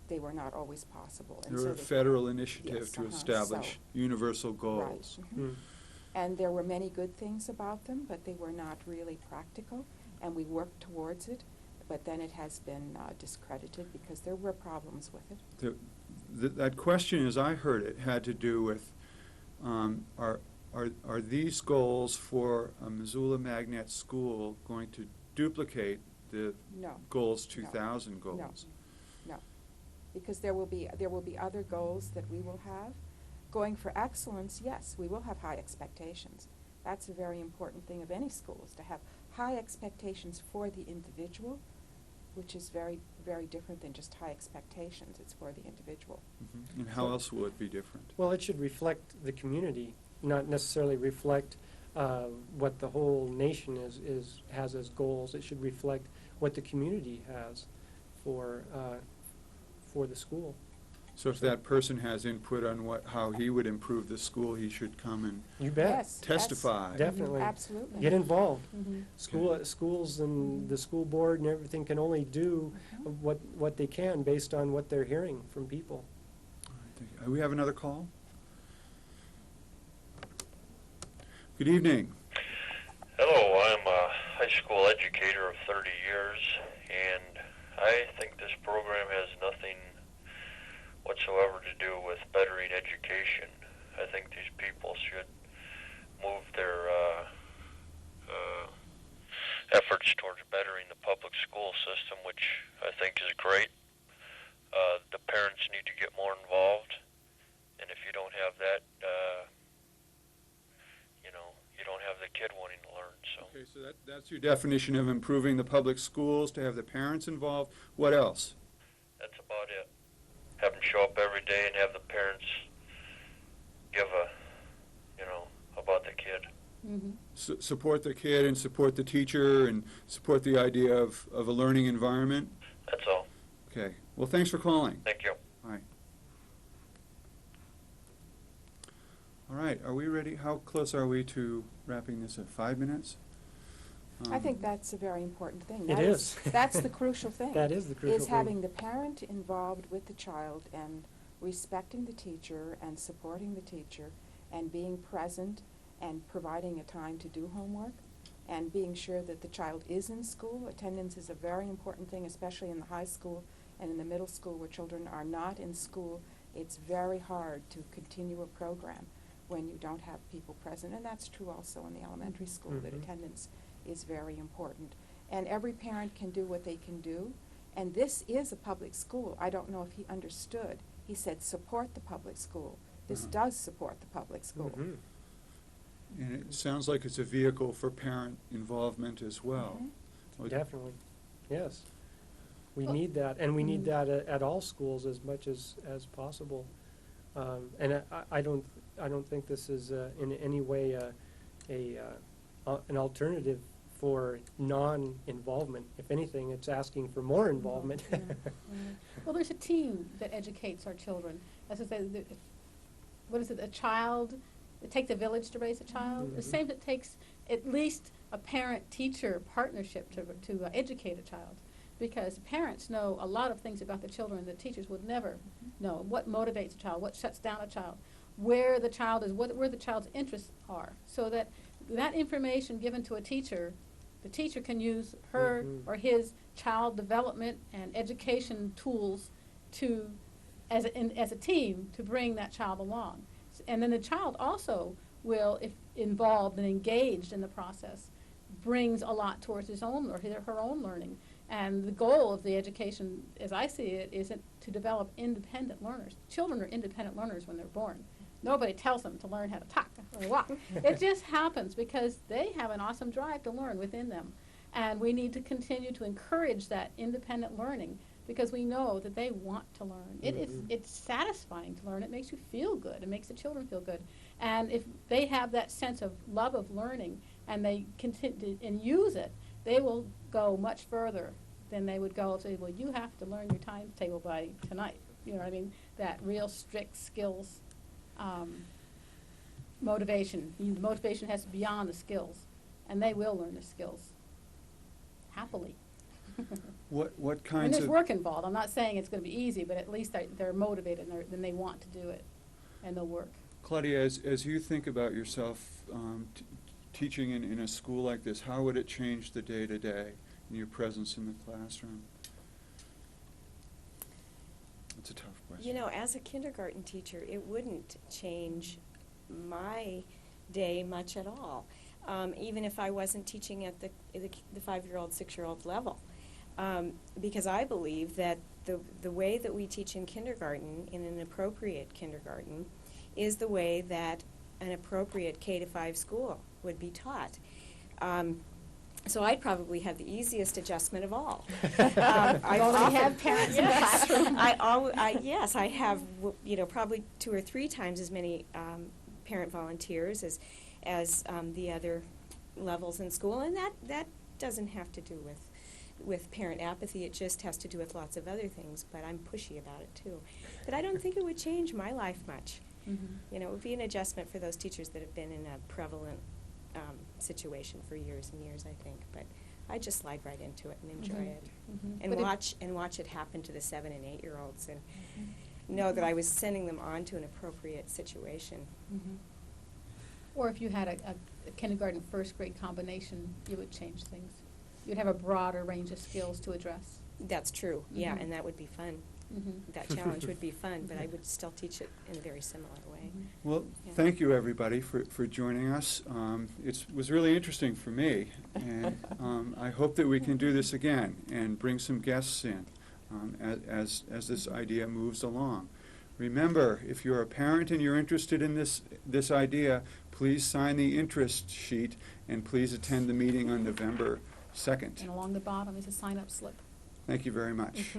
They were not always possible. There were a federal initiative Yes, to establish universal goals. Right. Mm-hmm. And there were many good things about them, but they were not really practical, and we worked towards it, but then it has been discredited because there were problems with it. That question, as I heard it, had to do with are these goals for a Missoula Magnet school going to duplicate the No. Goals 2000 goals? No, because there will be other goals that we will have. Going for excellence, yes, we will have high expectations. That's a very important thing of any school, is to have high expectations for the individual, which is very, very different than just high expectations. It's for the individual. Mm-hmm. And how else will it be different? Well, it should reflect the community, not necessarily reflect what the whole nation has as goals. It should reflect what the community has for the school. So if that person has input on how he would improve the school, he should come and You bet. Yes, testify. Definitely. Absolutely. Get involved. Mm-hmm. Schools and the school board and everything can only do what they can based on what they're hearing from people. All right, thank you. We have another call. Good evening. Hello, I'm a high school educator of 30 years, and I think this program has nothing whatsoever to do with bettering education. I think these people should move their efforts towards bettering the public school system, which I think is great. The parents need to get more involved, and if you don't have that, you don't have the kid wanting to learn. So. Okay, so that's your definition of improving the public schools, to have the parents involved. What else? That's about it. Have them show up every day and have the parents give about the kid. Mm-hmm. Support the kid and support the teacher and support the idea of a learning environment. That's all. Okay. Well, thanks for calling. Thank you. All right. All right. Are we ready? How close are we to wrapping this up? 5 minutes? I think that's a very important thing. It That is. That's the crucial thing. That is the crucial is thing. having the parent involved with the child and respecting the teacher and supporting the teacher and being present and providing a time to do homework and being sure that the child is in school. Attendance is a very important thing, especially in the high school and in the middle school where children are not in school It's very hard to continue a program when you don't have people present, and that's true also in the elementary school, that Mhm. attendance is very important. And every parent can do what they can do, and this is a public school. I don't know if he understood. He said, support the public school. This Uh-huh. does support the public school. Mhm. And it sounds like it's a vehicle for parent involvement as well. Mhm. Like- Definitely, yes. We Well- need that, and we need Mhm. that at all schools as much as possible. And I don't think this is in any way an alternative for non-involvement. If anything, it's asking for more involvement. Yeah, yeah. Well, there's a team that educates our children. As I said, what is it, it takes a village to raise a child? The Mhm. same that takes at least a parent-teacher partnership to educate a child. Because parents know a lot of things about the children that teachers would never know. What motivates a child, what shuts down a child, where the child is, where the child's interests are. So that information given to a teacher, the teacher can use her Mhm. or his child development and education tools as a team, to bring that child along. And then the child also will, if involved and engaged in the process, brings a lot towards his own or her own learning. And the goal of the education, as I see it, is to develop independent learners. Children are independent learners when they're born. Nobody tells them to learn how to talk or walk. It just happens because they have an awesome drive to learn within them. And we need to continue to encourage that independent learning, because we know that they want to learn. Mhm. It's satisfying to learn. It makes you feel good. It makes the children feel good. And if they have that sense of love of learning and they continue and use it, they will go much further than they would go if they, well, you have to learn your timetable by tonight. You know what I mean? That real strict skills motivation. The motivation has to be beyond the skills, and they will learn the skills happily. What And kinds there's of, work involved. I'm not saying it's going to be easy, but at least they're motivated and they want to do it, and they'll work. Claudia, as you think about yourself teaching in a school like this, how would it change the day-to-day and your presence in the classroom? That's a tough question. You know, as a kindergarten teacher, it wouldn't change my day much at all, even if I wasn't teaching at the 5-year-old, 6-year-old level. Because I believe that the way that we teach in kindergarten, in an appropriate kindergarten, is the way that an appropriate K-5 school would be taught. So I'd probably have the easiest adjustment of all. I already have parents in the classroom. Yes, I have, probably 2 or 3 times as many parent volunteers as the other levels in school, and that doesn't have to do with parent apathy. It just has to do with lots of other things, but I'm pushy about it too. But I don't think it would change my life much. Mm-hmm. It would be an adjustment for those teachers that have been in a prevalent situation for years and years, I think. But I just slide right into it and enjoy Mhm. it, Mhm. and But watch it happen to the 7 and 8-year-olds, and know that I was sending them on to an appropriate situation. Mhm. Or if you had a kindergarten, first grade combination, you would change things. You'd have a broader range of skills to address. That's true, yeah, Mhm. and that would be fun. Mhm. That challenge would be fun, but I would still teach it in a very similar way. Mhm. Well, Yeah. thank you, everybody, for joining us. It was really interesting for me, and I hope that we can do this again and bring some guests in as this idea moves along. Remember, if you're a parent and you're interested in this idea, please sign the interest sheet, and please attend the meeting on November 2nd. And along the bottom is a sign-up slip. Thank you very much.